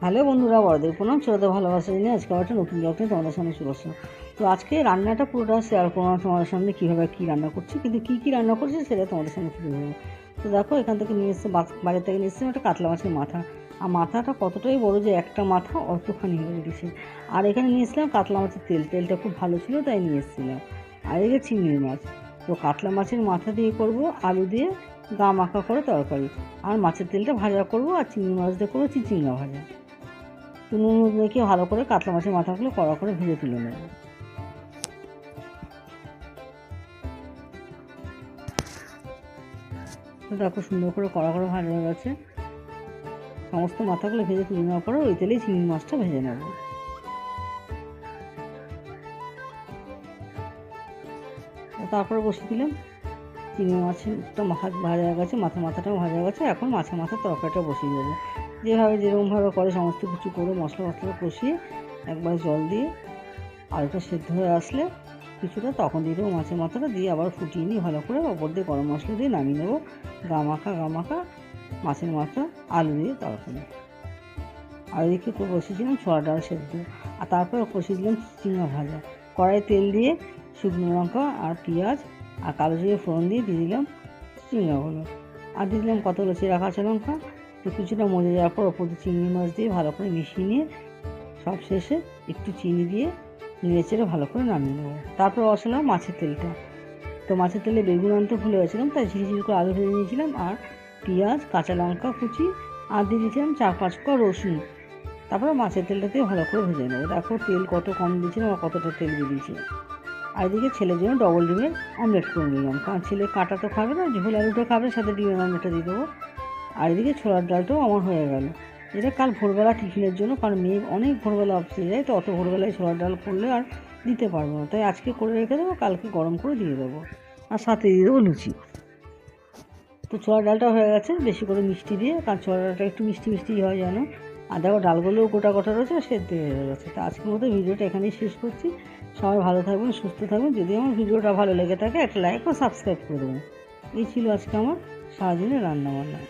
Hello বন্ধুরা, বড়দের প্রণাম, ছোটদের ভালোবাসা নিয়ে আজকে একটা নতুন ব্লগ নিয়ে তোমাদের সামনে চলে আসলাম। তো আজকে রান্নাটা পুরোটা শেয়ার করবো না তোমাদের সামনে, কীভাবে কী রান্না করছি, কিন্তু কী রান্না করছি সেটা তোমাদের সামনে তুলে ধরবো। তো দেখো, এখান থেকে নিয়ে এসছে, বাড়ির থেকে নিয়ে এসছে একটা কাতলা মাছের মাথা। আর মাথাটা কতটাই বড়ো যে একটা মাথা অতখানি হয়ে গেছে। আর এখানে নিয়ে এসেছিলাম কাতলা মাছের তেলটা খুব ভালো ছিল তাই নিয়ে এসেছিলাম। আর এদিকে চিংড়ি মাছ। তো কাতলা মাছের মাথা দিয়ে করব আলু দিয়ে গা মাখা করে তরকারি, আর মাছের তেলটা ভাজা করব, আর চিংড়ি মাছ দিয়ে করবো চিচিঙ্গা ভাজা। নুন মেখে ভালো করে কাতলা মাছের মাথাগুলো কড়া করে ভেজে তুলে নেব। তো দেখো, সুন্দর করে কড়া করে ভাজা হয়ে গেছে। সমস্ত মাথাগুলো ভেজে তুলে নেওয়ার পরে ওই তেলেই চিংড়ি মাছটা ভেজে নেব। তারপরে বসিয়ে দিলাম চিংড়ি মাছটা ভাজা হয়ে গেছে, মাথাটাও ভাজা হয়ে গেছে। এখন মাছের মাথার তরকারিটা বসিয়ে দেবো। যেরকমভাবে করে সমস্ত কিছু করে মশলা কষিয়ে একবার জল দিয়ে আলুটা সেদ্ধ হয়ে আসলে কিছুটা তখন দিয়ে দেবো মাছের মাথাটা, দিয়ে আবার ফুটিয়ে নিয়ে ভালো করে ওপর দিয়ে গরম মশলা দিয়ে নামিয়ে নেবো। গা মাখা মাছের মাথা আলু দিয়ে তরকারি। আর এদিকে তো বসিয়েছিলাম ছোলা ডাল সেদ্ধ, আর তারপরে কষিয়ে দিলাম চিংড়া ভাজা। কড়াই তেল দিয়ে শুকনো লঙ্কা আর পেঁয়াজ আর কালো জিরে ফোড়ন দিয়ে দিলাম চিংড়াগুলো, আর দিয়ে দিলাম কতগুলো চেরা কাঁচা লঙ্কা। তো কিছুটা মজে যাওয়ার পর ওপর দিয়ে চিংড়ি মাছ দিয়ে ভালো করে মিশিয়ে নিয়ে সব শেষে একটু চিনি দিয়ে নেড়েচেড়ে ভালো করে নামিয়ে নেবো। তারপর বসালাম মাছের তেলটা। তো মাছের তেলে বেগুন আনতে ভুলে গেছিলাম, তাই ঝিরি করে আলু ভেজে নিয়েছিলাম, আর পেঁয়াজ কাঁচা লঙ্কা কুচি আর দিয়ে দিয়েছিলাম 4-5 কোয়া রসুন। তারপরে মাছের তেলটা দিয়ে ভালো করে ভেজে নেবো। দেখো তেল কত কম দিয়েছিলাম আর কতটা তেল বেরিয়েছে। আর এদিকে ছেলের জন্য ডবল ডিমের অমলেট করে নিলাম, কারণ ছেলে কাঁটা তো খাবে না, ঝোল আলুটা খাবে, সাথে ডিমের অমলেটটা দিয়ে দেবো। আর এদিকে ছোলার ডালটাও আমার হয়ে গেল। এটা কাল ভোরবেলা টিফিনের জন্য, কারণ মেয়ে অনেক ভোরবেলা অফিসে যায়, তো অত ভোরবেলায় ছোলার ডাল করলে আর দিতে পারবো না, তাই আজকে করে রেখে দেবো, কালকে গরম করে দিয়ে দেবো। আর সাথে দিয়ে দেবো লুচি। তো ছোলার ডালটা হয়ে গেছে বেশি করে মিষ্টি দিয়ে, কারণ ছোলার ডালটা একটু মিষ্টি মিষ্টি হয় যেন। আর দেখো ডালগুলোও গোটা রয়েছে, সেদ্ধ হয়ে গেছে। তো আজকের মতো ভিডিওটা এখানেই শেষ করছি। সবাই ভালো থাকবেন, সুস্থ থাকবেন। যদি আমার ভিডিওটা ভালো লেগে থাকে একটা লাইক ও সাবস্ক্রাইব করে দেবেন। এই ছিল আজকে আমার সারাদিনের রান্নাবান্না।